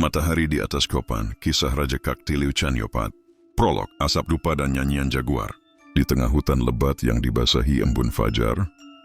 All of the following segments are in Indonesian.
Matahari di atas Kopan, kisah Raja Kaktiliu Chanyopat. Prolog, asap dupa dan nyanyian jaguar. Di tengah hutan lebat yang dibasahi embun fajar,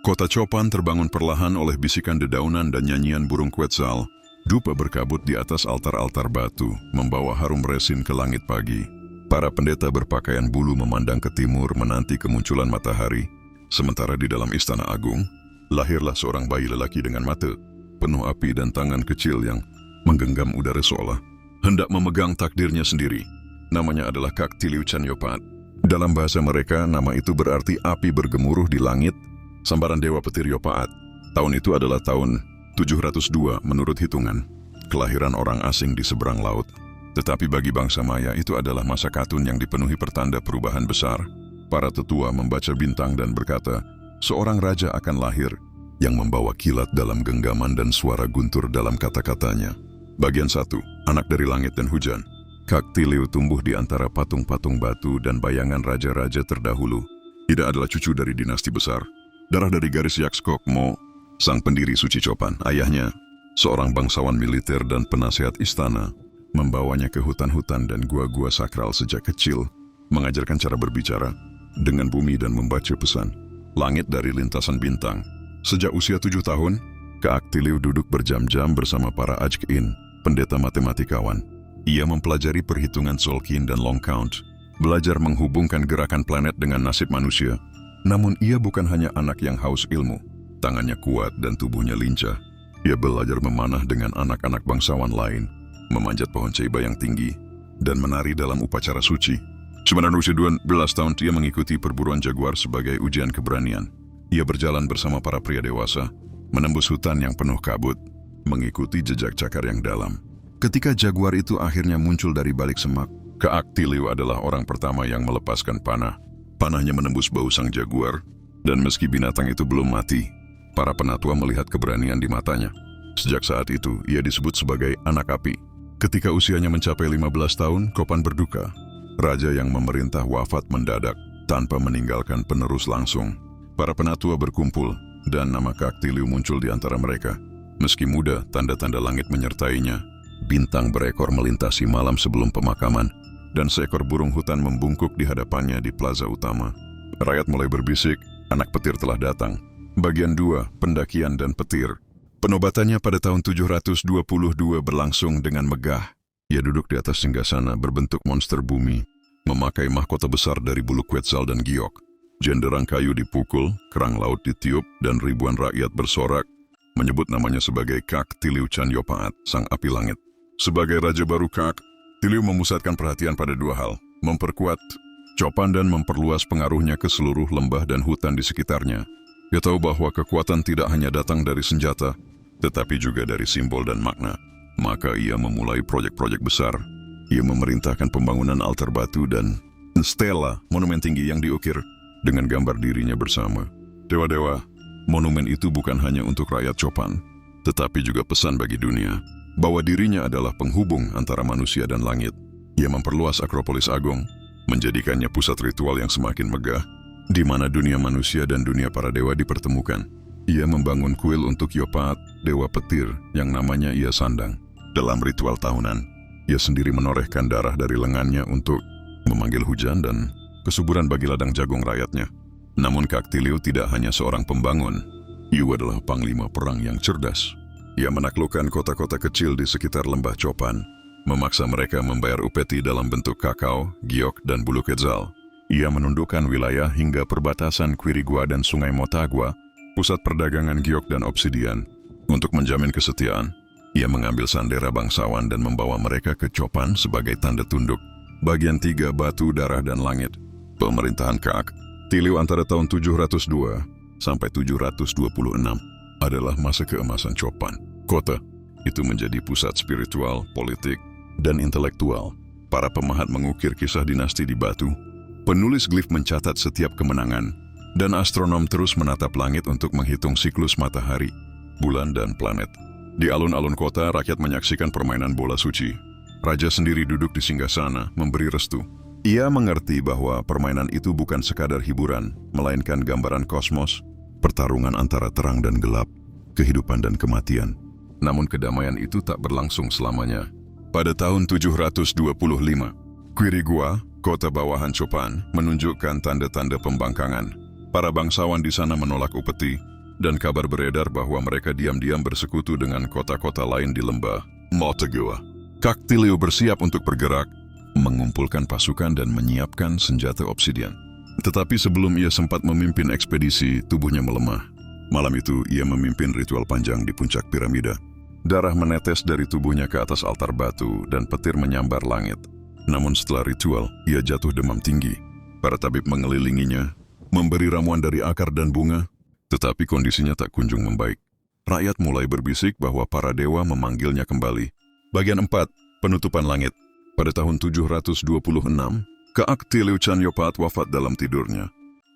kota Copan terbangun perlahan oleh bisikan dedaunan dan nyanyian burung Quetzal. Dupa berkabut di atas altar-altar batu, membawa harum resin ke langit pagi. Para pendeta berpakaian bulu memandang ke timur menanti kemunculan matahari. Sementara di dalam istana agung, lahirlah seorang bayi lelaki dengan mata penuh api dan tangan kecil yang menggenggam udara seolah hendak memegang takdirnya sendiri. Namanya adalah Kaktiliu Chanyopat. Dalam bahasa mereka, nama itu berarti api bergemuruh di langit, sambaran dewa petir Yopaat. Tahun itu adalah tahun 702 menurut hitungan, kelahiran orang asing di seberang laut. Tetapi bagi bangsa Maya itu adalah masa katun yang dipenuhi pertanda perubahan besar. Para tetua membaca bintang dan berkata, seorang raja akan lahir yang membawa kilat dalam genggaman dan suara guntur dalam kata-katanya. Bagian 1, anak dari langit dan hujan. Kaktiliu tumbuh di antara patung-patung batu dan bayangan raja-raja terdahulu. Tidak adalah cucu dari dinasti besar. Darah dari garis Yakskok Mo, sang pendiri suci Copan. Ayahnya, seorang bangsawan militer dan penasehat istana, membawanya ke hutan-hutan dan gua-gua sakral sejak kecil, mengajarkan cara berbicara dengan bumi dan membaca pesan langit dari lintasan bintang. Sejak usia 7 tahun, Kaktiliu duduk berjam-jam bersama para Ajkin, pendeta matematikawan. Ia mempelajari perhitungan Tzolk'in dan long count, belajar menghubungkan gerakan planet dengan nasib manusia. Namun ia bukan hanya anak yang haus ilmu. Tangannya kuat dan tubuhnya lincah. Ia belajar memanah dengan anak-anak bangsawan lain, memanjat pohon ceiba yang tinggi, dan menari dalam upacara suci. Sebenarnya usia 12 tahun ia mengikuti perburuan jaguar sebagai ujian keberanian. Ia berjalan bersama para pria dewasa, menembus hutan yang penuh kabut, mengikuti jejak cakar yang dalam. Ketika jaguar itu akhirnya muncul dari balik semak, Kaktiliu adalah orang pertama yang melepaskan panah. Panahnya menembus bau sang jaguar, dan meski binatang itu belum mati, para penatua melihat keberanian di matanya. Sejak saat itu, ia disebut sebagai anak api. Ketika usianya mencapai 15 tahun, Copan berduka. Raja yang memerintah wafat mendadak, tanpa meninggalkan penerus langsung. Para penatua berkumpul, dan nama Kaktiliu muncul di antara mereka. Meski muda, tanda-tanda langit menyertainya. Bintang berekor melintasi malam sebelum pemakaman, dan seekor burung hutan membungkuk di hadapannya di plaza utama. Rakyat mulai berbisik, anak petir telah datang. Bagian 2, pendakian dan petir. Penobatannya pada tahun 722 berlangsung dengan megah. Ia duduk di atas singgasana berbentuk monster bumi, memakai mahkota besar dari bulu Quetzal dan giok. Jenderang kayu dipukul, kerang laut ditiup, dan ribuan rakyat bersorak, menyebut namanya sebagai Kaktiliu Chanyopat, sang api langit. Sebagai raja baru, Kaktiliu memusatkan perhatian pada 2 hal, memperkuat Copan dan memperluas pengaruhnya ke seluruh lembah dan hutan di sekitarnya. Ia tahu bahwa kekuatan tidak hanya datang dari senjata, tetapi juga dari simbol dan makna. Maka ia memulai proyek-proyek besar. Ia memerintahkan pembangunan altar batu dan stela, monumen tinggi yang diukir dengan gambar dirinya bersama dewa-dewa. Monumen itu bukan hanya untuk rakyat Copan, tetapi juga pesan bagi dunia, bahwa dirinya adalah penghubung antara manusia dan langit. Ia memperluas Akropolis Agung, menjadikannya pusat ritual yang semakin megah, di mana dunia manusia dan dunia para dewa dipertemukan. Ia membangun kuil untuk Yopaat, dewa petir, yang namanya ia sandang. Dalam ritual tahunan, ia sendiri menorehkan darah dari lengannya untuk memanggil hujan dan kesuburan bagi ladang jagung rakyatnya. Namun Kaktiliu tidak hanya seorang pembangun. Ia adalah panglima perang yang cerdas. Ia menaklukkan kota-kota kecil di sekitar lembah Copan, memaksa mereka membayar upeti dalam bentuk kakao, giok, dan bulu Quetzal. Ia menundukkan wilayah hingga perbatasan Quirigua dan Sungai Motagua, pusat perdagangan giok dan obsidian. Untuk menjamin kesetiaan, ia mengambil sandera bangsawan dan membawa mereka ke Copan sebagai tanda tunduk. Bagian 3, batu, darah, dan langit. Pemerintahan Kaktiliu antara tahun 702 sampai 726 adalah masa keemasan Copan. Kota itu menjadi pusat spiritual, politik, dan intelektual. Para pemahat mengukir kisah dinasti di batu, penulis glif mencatat setiap kemenangan, dan astronom terus menatap langit untuk menghitung siklus matahari, bulan, dan planet. Di alun-alun kota, rakyat menyaksikan permainan bola suci. Raja sendiri duduk di singgasana, memberi restu. Ia mengerti bahwa permainan itu bukan sekadar hiburan, melainkan gambaran kosmos, pertarungan antara terang dan gelap, kehidupan dan kematian. Namun kedamaian itu tak berlangsung selamanya. Pada tahun 725, Quirigua, kota bawahan Copan, menunjukkan tanda-tanda pembangkangan. Para bangsawan di sana menolak upeti, dan kabar beredar bahwa mereka diam-diam bersekutu dengan kota-kota lain di lembah Motagua. Cactilio bersiap untuk bergerak, mengumpulkan pasukan dan menyiapkan senjata obsidian. Tetapi sebelum ia sempat memimpin ekspedisi, tubuhnya melemah. Malam itu, ia memimpin ritual panjang di puncak piramida. Darah menetes dari tubuhnya ke atas altar batu dan petir menyambar langit. Namun setelah ritual, ia jatuh demam tinggi. Para tabib mengelilinginya, memberi ramuan dari akar dan bunga, tetapi kondisinya tak kunjung membaik. Rakyat mulai berbisik bahwa para dewa memanggilnya kembali. Bagian 4, penutupan langit. Pada tahun 726, Cactilio Chanyopat wafat dalam tidurnya.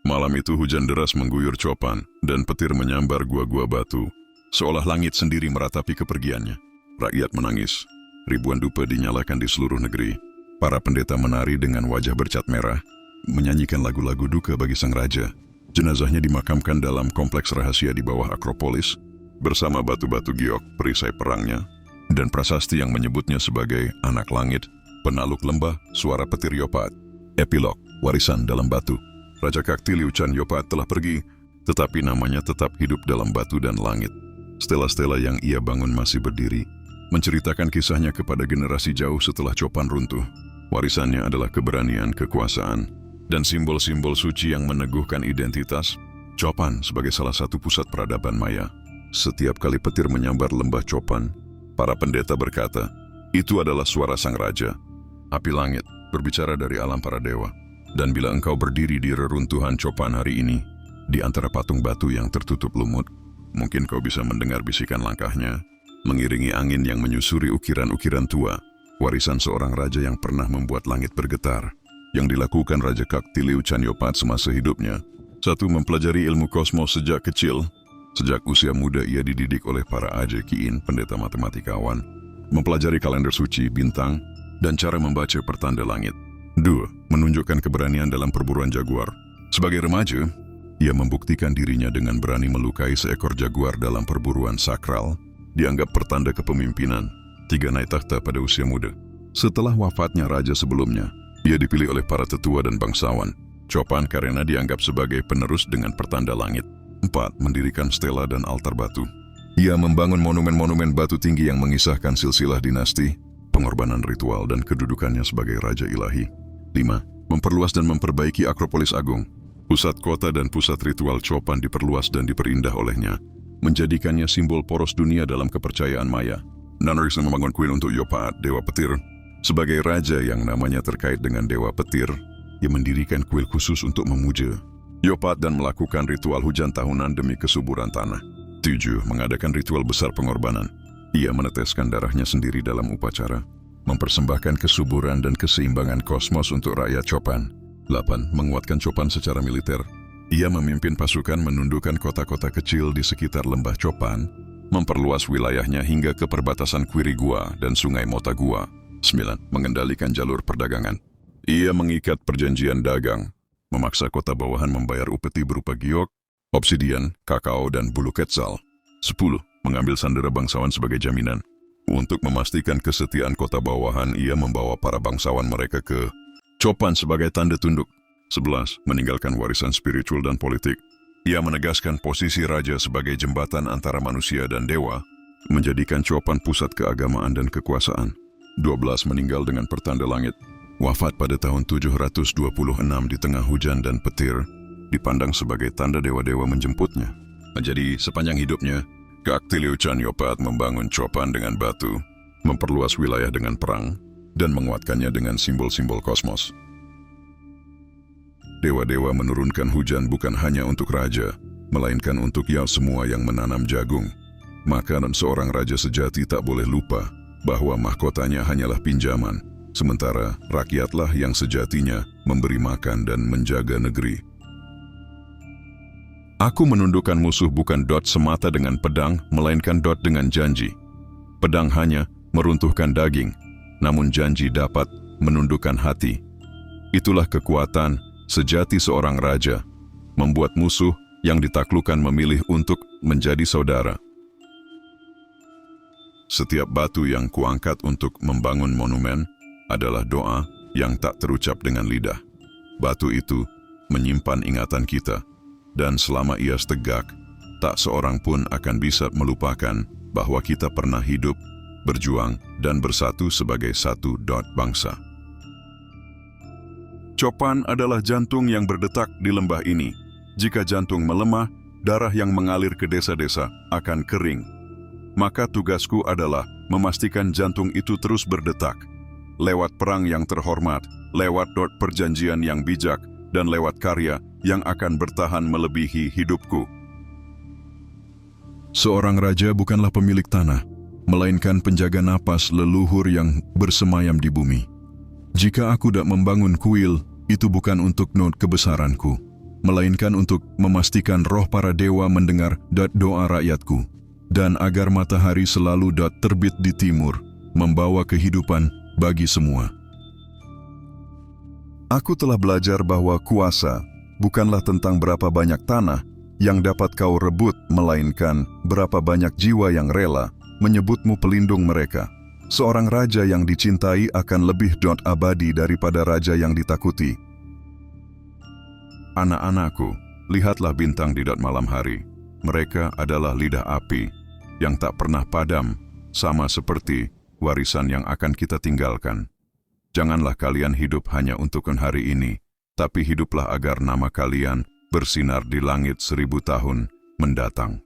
Malam itu hujan deras mengguyur Copan dan petir menyambar gua-gua batu. Seolah langit sendiri meratapi kepergiannya. Rakyat menangis. Ribuan dupa dinyalakan di seluruh negeri. Para pendeta menari dengan wajah bercat merah, menyanyikan lagu-lagu duka bagi sang raja. Jenazahnya dimakamkan dalam kompleks rahasia di bawah Akropolis, bersama batu-batu giok perisai perangnya, dan prasasti yang menyebutnya sebagai anak langit, penaluk lembah, suara petir Yopat. Epilog, warisan dalam batu. Raja Cactilio Chanyopat telah pergi, tetapi namanya tetap hidup dalam batu dan langit. Stela-stela yang ia bangun masih berdiri, menceritakan kisahnya kepada generasi jauh setelah Copan runtuh. Warisannya adalah keberanian, kekuasaan, dan simbol-simbol suci yang meneguhkan identitas Copan sebagai salah satu pusat peradaban Maya. Setiap kali petir menyambar lembah Copan, para pendeta berkata, itu adalah suara sang raja. Api langit berbicara dari alam para dewa. Dan bila engkau berdiri di reruntuhan Copan hari ini, di antara patung batu yang tertutup lumut, mungkin kau bisa mendengar bisikan langkahnya, mengiringi angin yang menyusuri ukiran-ukiran tua, warisan seorang raja yang pernah membuat langit bergetar. Yang dilakukan Raja Cactilio Chanyopat semasa hidupnya. 1. Mempelajari ilmu kosmos sejak kecil. Sejak usia muda ia dididik oleh para Aje Kiin, pendeta matematikawan, mempelajari kalender suci, bintang, dan cara membaca pertanda langit. 2. Menunjukkan keberanian dalam perburuan jaguar. Sebagai remaja, ia membuktikan dirinya dengan berani melukai seekor jaguar dalam perburuan sakral, dianggap pertanda kepemimpinan. 3. Naik takhta pada usia muda. Setelah wafatnya raja sebelumnya, ia dipilih oleh para tetua dan bangsawan Copan karena dianggap sebagai penerus dengan pertanda langit. 4. Mendirikan stela dan altar batu. Ia membangun monumen-monumen batu tinggi yang mengisahkan silsilah dinasti, pengorbanan ritual, dan kedudukannya sebagai raja ilahi. 5. Memperluas dan memperbaiki Akropolis Agung. Pusat kota dan pusat ritual Copan diperluas dan diperindah olehnya, menjadikannya simbol poros dunia dalam kepercayaan Maya. Nannerix membangun kuil untuk Yopat, dewa petir. Sebagai raja yang namanya terkait dengan dewa petir, ia mendirikan kuil khusus untuk memuja Yopat dan melakukan ritual hujan tahunan demi kesuburan tanah. 7. Mengadakan ritual besar pengorbanan. Ia meneteskan darahnya sendiri dalam upacara, mempersembahkan kesuburan dan keseimbangan kosmos untuk rakyat Copan. 8. Menguatkan Copan secara militer. Ia memimpin pasukan menundukkan kota-kota kecil di sekitar lembah Copan, memperluas wilayahnya hingga ke perbatasan Quirigua dan sungai Motagua. 9. Mengendalikan jalur perdagangan. Ia mengikat perjanjian dagang, memaksa kota bawahan membayar upeti berupa giok, obsidian, kakao, dan bulu quetzal. 10. Mengambil sandera bangsawan sebagai jaminan. Untuk memastikan kesetiaan kota bawahan, ia membawa para bangsawan mereka ke Copan sebagai tanda tunduk. 11. Meninggalkan warisan spiritual dan politik. Ia menegaskan posisi raja sebagai jembatan antara manusia dan dewa, menjadikan Copan pusat keagamaan dan kekuasaan. 12. Meninggal dengan pertanda langit. Wafat pada tahun 726 di tengah hujan dan petir, dipandang sebagai tanda dewa-dewa menjemputnya. Jadi sepanjang hidupnya, Cactilio Chanyopat membangun Copan dengan batu, memperluas wilayah dengan perang, dan menguatkannya dengan simbol-simbol kosmos. Dewa-dewa menurunkan hujan bukan hanya untuk raja, melainkan untuk semua yang menanam jagung. Maka seorang raja sejati tak boleh lupa bahwa mahkotanya hanyalah pinjaman, sementara rakyatlah yang sejatinya memberi makan dan menjaga negeri. Aku menundukkan musuh bukan semata dengan pedang, melainkan dengan janji. Pedang hanya meruntuhkan daging, namun janji dapat menundukkan hati. Itulah kekuatan sejati seorang raja, membuat musuh yang ditaklukkan memilih untuk menjadi saudara. Setiap batu yang kuangkat untuk membangun monumen adalah doa yang tak terucap dengan lidah. Batu itu menyimpan ingatan kita, dan selama ia tegak, tak seorang pun akan bisa melupakan bahwa kita pernah hidup, berjuang, dan bersatu sebagai satu bangsa. Copan adalah jantung yang berdetak di lembah ini. Jika jantung melemah, darah yang mengalir ke desa-desa akan kering. Maka tugasku adalah memastikan jantung itu terus berdetak. Lewat perang yang terhormat, lewat perjanjian yang bijak, dan lewat karya yang akan bertahan melebihi hidupku. Seorang raja bukanlah pemilik tanah, melainkan penjaga napas leluhur yang bersemayam di bumi. Jika aku tak membangun kuil, itu bukan untuk kebesaranku, melainkan untuk memastikan roh para dewa mendengar doa rakyatku, dan agar matahari selalu terbit di timur, membawa kehidupan bagi semua. Aku telah belajar bahwa kuasa bukanlah tentang berapa banyak tanah yang dapat kau rebut, melainkan berapa banyak jiwa yang rela menyebutmu pelindung mereka. Seorang raja yang dicintai akan lebih abadi daripada raja yang ditakuti. Anak-anakku, lihatlah bintang di malam hari. Mereka adalah lidah api yang tak pernah padam, sama seperti warisan yang akan kita tinggalkan. Janganlah kalian hidup hanya untuk hari ini, tapi hiduplah agar nama kalian bersinar di langit 1000 tahun mendatang.